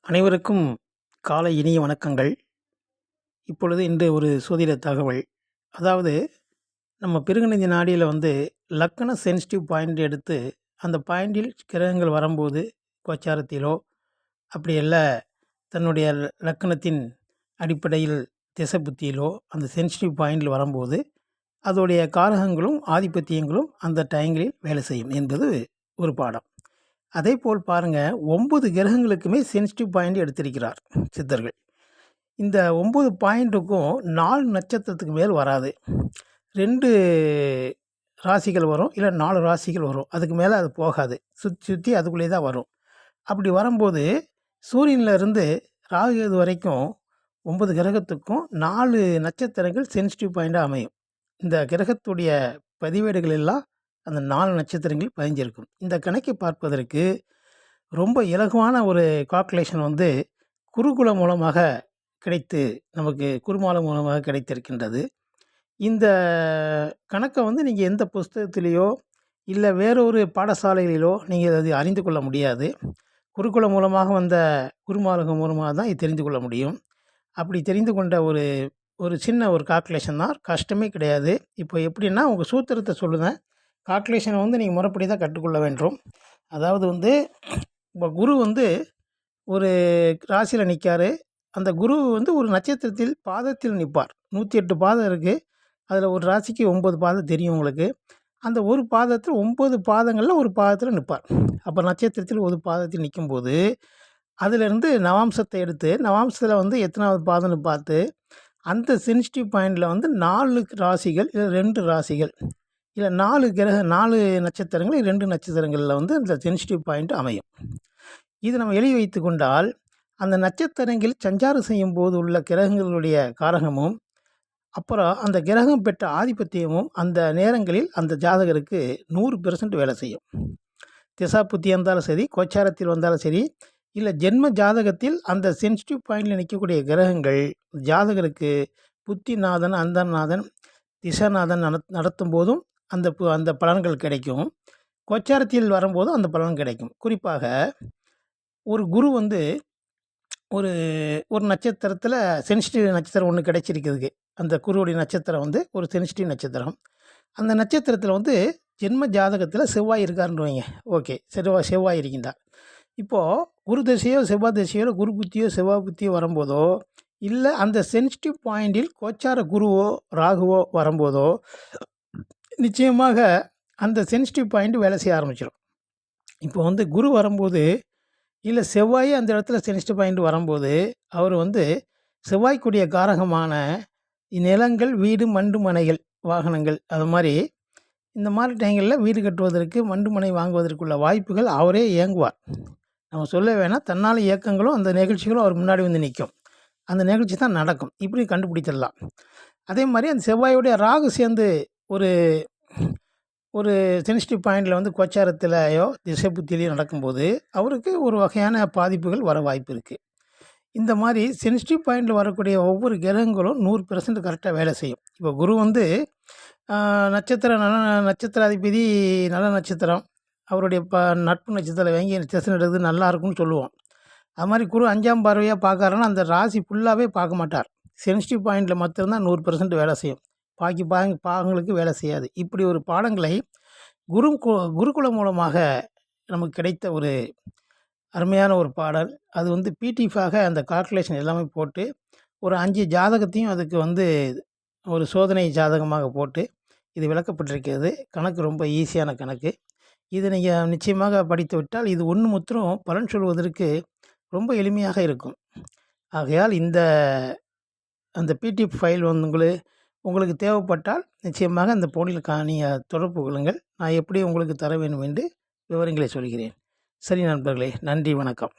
அனைவருக்கும் காலை இனிய வணக்கங்கள். இப்பொழுது இன்று ஒரு சோதிட தகவல். அதாவது நம்ம பிருகுநந்தி நாடியில் லக்கண சென்சிட்டிவ் பாயிண்ட் எடுத்து அந்த பாயிண்டில் கிரகங்கள் வரும்போது கோச்சாரத்திலோ அப்படியல்ல தன்னுடைய லக்கணத்தின் அடிப்படையில் திசை புத்தியிலோ அந்த சென்சிட்டிவ் பாயிண்டில் வரும்போது அதோடைய காரகங்களும் ஆதிபத்தியங்களும் அந்த டைங்களில் வேலை செய்யும் என்பது ஒரு பாடம். அதே போல் பாருங்கள், 9 கிரகங்களுக்குமே சென்சிட்டிவ் பாயிண்ட் எடுத்திருக்கிறார் சித்தர்கள். இந்த 9 பாயிண்ட்டுக்கும் 4 நட்சத்திரத்துக்கு மேல் வராது. 2 ராசிகள் வரும், இல்லை 4 ராசிகள் வரும். அதுக்கு மேலே அது போகாது. சுற்றி சுற்றி அதுக்குள்ளே தான் வரும். அப்படி வரும்போது சூரியனிலிருந்து ராகு வரைக்கும் 9 கிரகத்துக்கும் 4 நட்சத்திரங்கள் சென்சிட்டிவ் பாயிண்டாக அமையும். இந்த கிரகத்துடைய பதிவேடுகள் எல்லாம் அந்த 4 நட்சத்திரங்கள் பதிஞ்சிருக்கும். இந்த கணக்கை பார்ப்பதற்கு ரொம்ப இலகுவான ஒரு கால்குலேஷன் குருகுலம் மூலமாக கிடைத்து நமக்கு குருமாலம் மூலமாக கிடைத்திருக்கின்றது. இந்த கணக்கை நீங்கள் எந்த புஸ்தகத்திலேயோ இல்லை வேறொரு பாடசாலைகளிலோ நீங்கள் அது அறிந்து கொள்ள முடியாது. குருகுலம் மூலமாக வந்த குருமாலகம் மூலமாக தான் இது தெரிந்து கொள்ள முடியும். அப்படி தெரிந்து கொண்ட ஒரு சின்ன ஒரு கால்குலேஷன் தான், கஷ்டமே கிடையாது. இப்போ எப்படின்னா உங்கள் சூத்திரத்தை சொல்லுங்கள். கால்குலேஷனை நீங்கள் முறைப்படி தான் கற்றுக்கொள்ள வேண்டும். அதாவது இப்போ குரு ஒரு ராசியில் நிற்கார். அந்த குரு ஒரு நட்சத்திரத்தில் பாதத்தில் நிற்பார். 108 பாதம் இருக்குது. அதில் ஒரு ராசிக்கு 9 பாதம் தெரியும் உங்களுக்கு. அந்த ஒரு பாதத்தில் 9 பாதங்களில் ஒரு பாதத்தில் நிற்பார். அப்போ நட்சத்திரத்தில் ஒரு பாதத்தில் நிற்கும்போது அதிலிருந்து நவாம்சத்தை எடுத்து நவாம்சத்தில் எத்தனாவது பாதம்னு பார்த்து அந்த சென்சிட்டிவ் பாயிண்டில் 4 ராசிகள் இல்லை 2 ராசிகள் இல்லை 4 நட்சத்திரங்கள் 2 நட்சத்திரங்களில் அந்த சென்சிட்டிவ் பாயிண்ட் அமையும். இது நம்ம எழுதி வைத்து கொண்டால் அந்த நட்சத்திரங்கள் சஞ்சாரம் செய்யும் போது உள்ள கிரகங்களுடைய காரகமும் அப்புறம் அந்த கிரகம் பெற்ற ஆதிபத்தியமும் அந்த நேரங்களில் அந்த ஜாதகருக்கு 100% வேலை செய்யும். திசா புத்தி இருந்தாலும் சரி, கோச்சாரத்தில் வந்தாலும் சரி, இல்லை ஜென்ம ஜாதகத்தில் அந்த சென்சிட்டிவ் பாயிண்டில் நிற்கக்கூடிய கிரகங்கள் ஜாதகருக்கு புத்திநாதன் அந்தநாதன் திசாநாதன் நடத்தும் போதும் அந்த பலன்கள் கிடைக்கும். கோச்சாரத்தில் வரும்போதும் அந்த பலன் கிடைக்கும். குறிப்பாக ஒரு குரு ஒரு ஒரு நட்சத்திரத்தில் சென்சிட்டிவ் நட்சத்திரம் ஒன்று கிடைச்சிருக்கிறதுக்கு, அந்த குருவுடைய நட்சத்திரம் ஒரு சென்சிட்டிவ் நட்சத்திரம். அந்த நட்சத்திரத்தில் ஜென்ம ஜாதகத்தில் செவ்வாய் இருக்காருன்னு வைங்க. ஓகே, செவ்வாய் இருக்கின்றார். இப்போது குரு தசையோ செவ்வாய் தசையோ குரு புத்தியோ செவ்வாய் புத்தியோ வரும்போதோ இல்லை அந்த சென்சிட்டிவ் பாயிண்டில் கோச்சார குருவோ ராகுவோ வரும்போதோ நிச்சயமாக அந்த சென்சிட்டிவ் பாயிண்ட் வேலை செய்ய ஆரம்பிச்சிடும். இப்போ குரு வரும்போது இல்லை செவ்வாய் அந்த இடத்துல சென்சிட்டிவ் பாயிண்ட் வரும்போது அவர் செவ்வாய்க்குரிய காரகமான நிலங்கள், வீடு, மண்டு மனைகள், வாகனங்கள், அது மாதிரி இந்த மாதிரி டைங்களில் வீடு கட்டுவதற்கு, மண்டு மனை வாங்குவதற்குள்ள வாய்ப்புகள் அவரே இயங்குவார். நம்ம சொல்ல வேணால், தன்னால் இயக்கங்களும் அந்த நிகழ்ச்சிகளும் அவர் முன்னாடி நிற்கும். அந்த நிகழ்ச்சி தான் நடக்கும். இப்படி கண்டுபிடிச்சிடலாம். அதே மாதிரி அந்த செவ்வாயுடைய ராகு சேர்ந்து ஒரு சென்சிட்டிவ் பாயிண்டில் கோச்சாரத்திலையோ திசை புத்தியிலையோ நடக்கும்போது அவருக்கு ஒரு வகையான பாதிப்புகள் வர வாய்ப்பு இருக்குது. இந்த மாதிரி சென்சிட்டிவ் பாயிண்டில் வரக்கூடிய ஒவ்வொரு கிரகங்களும் 100% கரெக்டாக வேலை செய்யும். இப்போ குரு நட்சத்திராதிபதி நல்ல நட்சத்திரம், அவருடைய நட்பு நட்சத்திரம் வாங்கி திசை நடக்குது நல்லா இருக்கும்னு சொல்லுவோம். அது மாதிரி குரு 5ஆம் பார்வையாக பார்க்குறாருன்னா அந்த ராசி ஃபுல்லாகவே பார்க்க மாட்டார். சென்சிட்டிவ் பாயிண்டில் மட்டும்தான் 100% வேலை செய்யும். பாக்கி பாகங்களுக்கு வேலை செய்யாது. இப்படி ஒரு பாடங்களை குருகுலம் மூலமாக நமக்கு கிடைத்த ஒரு அருமையான ஒரு பாடல். அது பிடிஎஃபாக அந்த கால்குலேஷன் எல்லாமே போட்டு ஒரு 5 ஜாதகத்தையும் அதுக்கு ஒரு சோதனை ஜாதகமாக போட்டு இது விளக்கப்பட்டிருக்கிறது. கணக்கு ரொம்ப ஈஸியான கணக்கு. இது நீங்கள் நிச்சயமாக படித்து விட்டால் இது ஒன்று முத்திரம் பலன் சொல்வதற்கு ரொம்ப எளிமையாக இருக்கும். ஆகையால் அந்த பிடிஎஃப் ஃபைல் உங்களுக்கு தேவைப்பட்டால் நிச்சயமாக அந்த போனில் நீங்கள் தொடர்பு கொள்ளுங்கள். நான் எப்படி உங்களுக்கு தர வேண்டும் என்று விவரங்களை சொல்கிறேன். சரி நண்பர்களே, நன்றி, வணக்கம்.